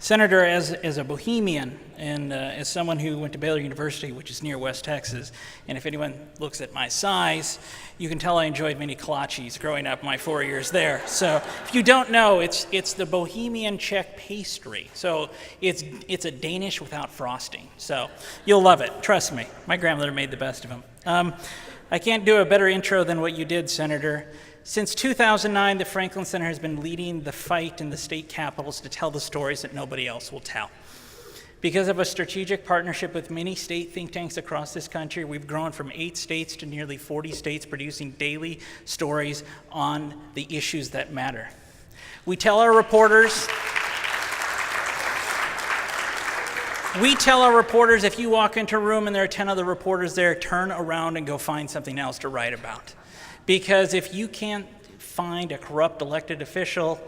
Senator, as a Bohemian and as someone who went to Baylor University, which is near West Texas, and if anyone looks at my size, you can tell I enjoyed many kolaches growing up my 4 years there. So if you don't know, it's the Bohemian Czech pastry. So it's a Danish without frosting. So you'll love it, trust me. My grandmother made the best of them. I can't do a better intro than what you did, Senator. Since 2009, the Franklin Center has been leading the fight in the state capitals to tell the stories that nobody else will tell. Because of a strategic partnership with many state think tanks across this country, we've grown from 8 states to nearly 40 states, producing daily stories on the issues that matter. We tell our reporters, if you walk into a room and there are 10 other reporters there, turn around and go find something else to write about. Because if you can't find a corrupt elected official,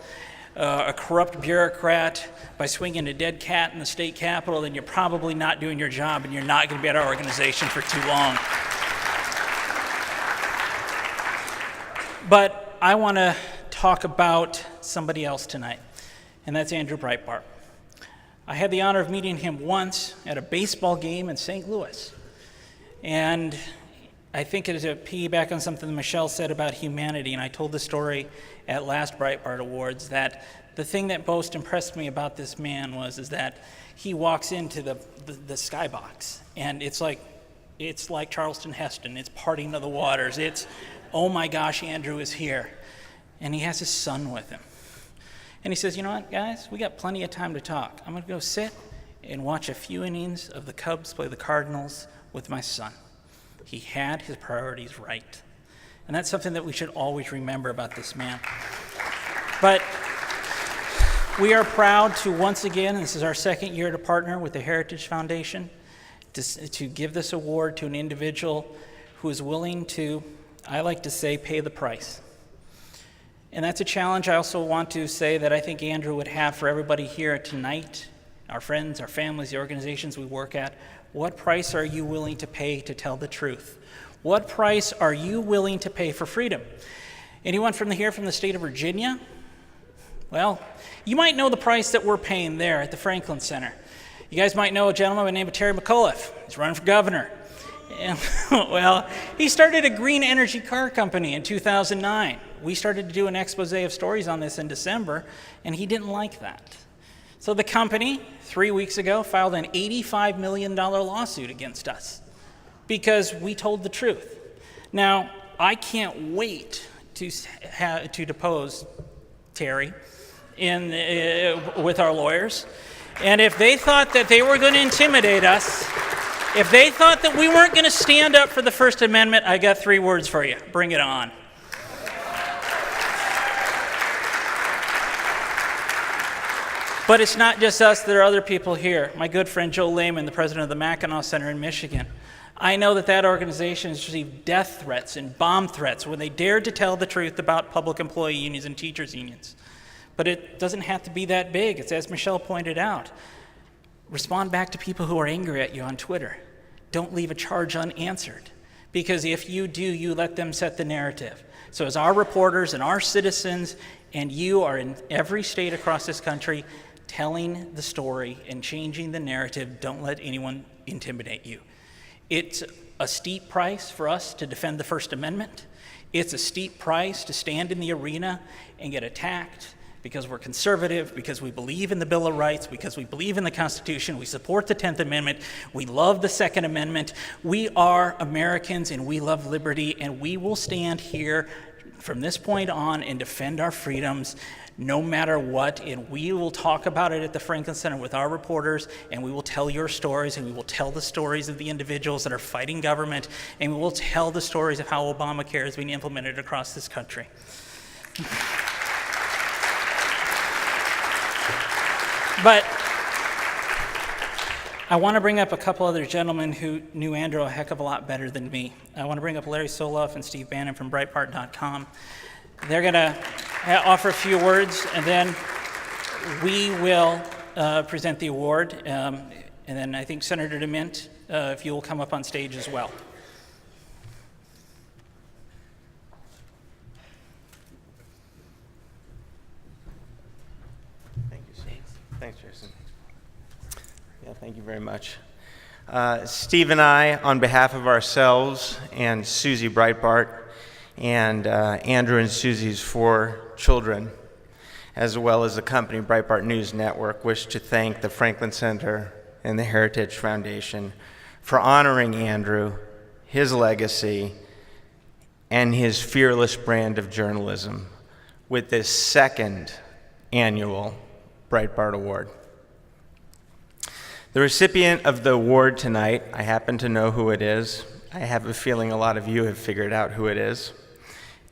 a corrupt bureaucrat by swinging a dead cat in the state capitol, then you're probably not doing your job and you're not going to be at our organization for too long. But I want to talk about somebody else tonight, and that's Andrew Breitbart. I had the honor of meeting him once at a baseball game in St. Louis. And I think it is a piggyback on something that Michelle said about humanity, and I told the story at last Breitbart Awards that the thing that most impressed me about this man is that he walks into the skybox, and it's like Charleston Heston. It's parting of the waters. It's, oh my gosh, Andrew is here. And he has his son with him. And he says, you know what, guys, we got plenty of time to talk. I'm going to go sit and watch a few innings of the Cubs play the Cardinals with my son. He had his priorities right. And that's something that we should always remember about this man. But we are proud to once again, this is our second year to partner with the Heritage Foundation, to give this award to an individual who is willing to, I like to say, pay the price. And that's a challenge I also want to say that I think Andrew would have for everybody here tonight, our friends, our families, the organizations we work at. What price are you willing to pay to tell the truth? What price are you willing to pay for freedom? Anyone from the state of Virginia? Well, you might know the price that we're paying there at the Franklin Center. You guys might know a gentleman by the name of Terry McAuliffe. He's running for governor. And, well, he started a green energy car company in 2009. We started to do an expose of stories on this in December, and he didn't like that. So the company, 3 weeks ago, filed an $85 million lawsuit against us because we told the truth. Now, I can't wait to depose Terry with our lawyers. And if they thought that they were going to intimidate us, if they thought that we weren't going to stand up for the First Amendment, I got 3 words for you. Bring it on. But it's not just us, there are other people here. My good friend Joe Lehman, the president of the Mackinac Center in Michigan. I know that organization has received death threats and bomb threats when they dared to tell the truth about public employee unions and teachers unions. But it doesn't have to be that big. It's as Michelle pointed out. Respond back to people who are angry at you on Twitter. Don't leave a charge unanswered. Because if you do, you let them set the narrative. So as our reporters and our citizens, and you are in every state across this country, telling the story and changing the narrative, don't let anyone intimidate you. It's a steep price for us to defend the First Amendment. It's a steep price to stand in the arena and get attacked because we're conservative, because we believe in the Bill of Rights, because we believe in the Constitution, we support the 10th Amendment, we love the Second Amendment. We are Americans and we love liberty, and we will stand here from this point on and defend our freedoms no matter what, and we will talk about it at the Franklin Center with our reporters, and we will tell your stories, and we will tell the stories of the individuals that are fighting government, and we will tell the stories of how Obamacare is being implemented across this country. But I want to bring up a couple other gentlemen who knew Andrew a heck of a lot better than me. I want to bring up Larry Soloff and Steve Bannon from Breitbart.com. They're going to offer a few words, and then we will present the award. And then I think Senator DeMint, if you will come up on stage as well. Thanks, Jason. Yeah, thank you very much. Steve and I, on behalf of ourselves and Susie Breitbart and Andrew and Susie's 4 children, as well as the company Breitbart News Network, wish to thank the Franklin Center and the Heritage Foundation for honoring Andrew, his legacy, and his fearless brand of journalism with this 2nd annual Breitbart Award. The recipient of the award tonight, I happen to know who it is. I have a feeling a lot of you have figured out who it is.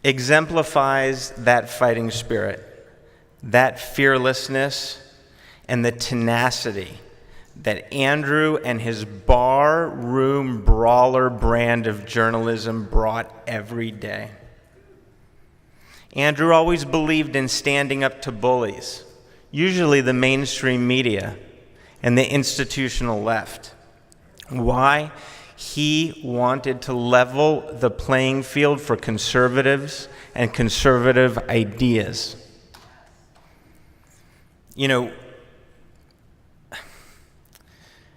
Exemplifies that fighting spirit, that fearlessness, and the tenacity that Andrew and his bar-room brawler brand of journalism brought every day. Andrew always believed in standing up to bullies, usually the mainstream media and the institutional left. Why? He wanted to level the playing field for conservatives and conservative ideas. You know,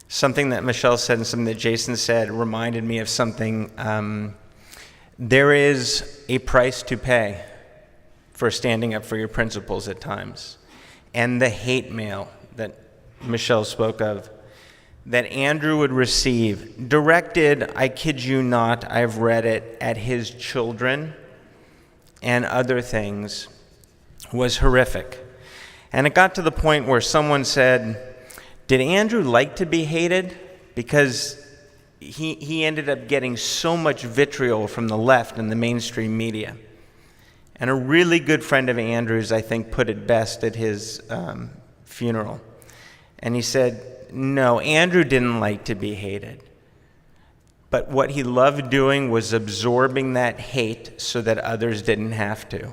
something that Michelle said and something that Jason said reminded me of something. There is a price to pay for standing up for your principles at times. And the hate mail that Michelle spoke of, that Andrew would receive, directed, I kid you not, I've read it, at his children and other things, was horrific. And it got to the point where someone said, did Andrew like to be hated? Because he ended up getting so much vitriol from the left and the mainstream media. And a really good friend of Andrew's, I think, put it best at his funeral. And he said, no, Andrew didn't like to be hated. But what he loved doing was absorbing that hate so that others didn't have to.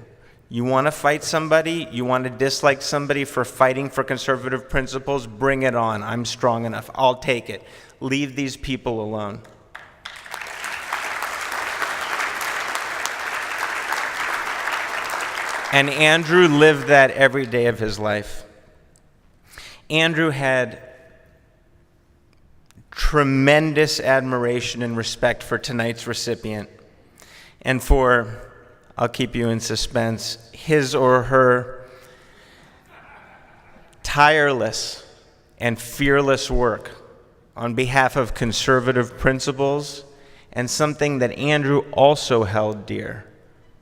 You want to fight somebody? You want to dislike somebody for fighting for conservative principles? Bring it on. I'm strong enough. I'll take it. Leave these people alone. And Andrew lived that every day of his life. Andrew had tremendous admiration and respect for tonight's recipient and for, I'll keep you in suspense, his or her tireless and fearless work on behalf of conservative principles and something that Andrew also held dear: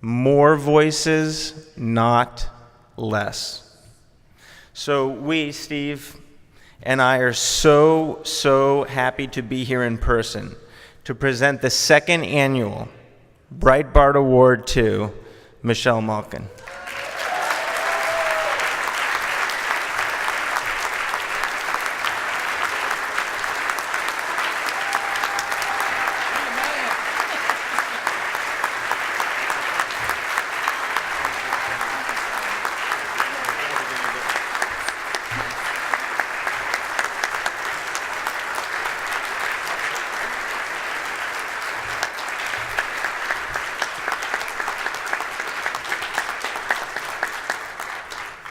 more voices, not less. So we, Steve and I, are so happy to be here in person to present the 2nd annual Breitbart Award to Michelle Malkin.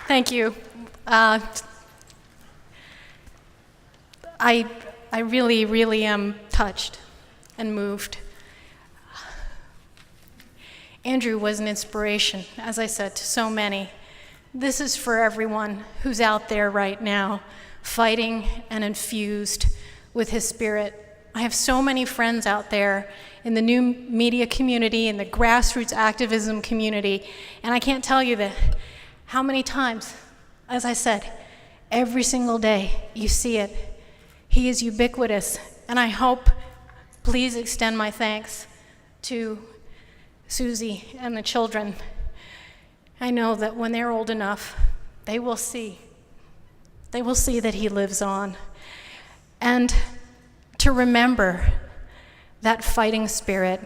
Thank you. I really am touched and moved. Andrew was an inspiration, as I said, to so many. This is for everyone who's out there right now, fighting and infused with his spirit. I have so many friends out there in the new media community, in the grassroots activism community, and I can't tell you how many times, as I said, every single day you see it. He is ubiquitous, and I hope, please extend my thanks to Susie and the children. I know that when they're old enough, they will see that he lives on. And to remember that fighting spirit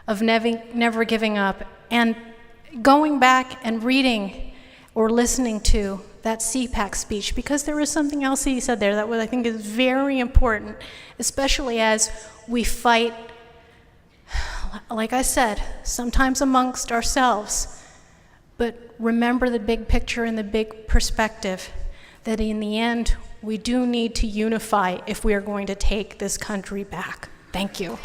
of never giving up, and going back and reading or listening to that CPAC speech, because there was something else he said there that I think is very important, especially as we fight, like I said, sometimes amongst ourselves, but remember the big picture and the big perspective, that in the end, we do need to unify if we are going to take this country back. Thank you.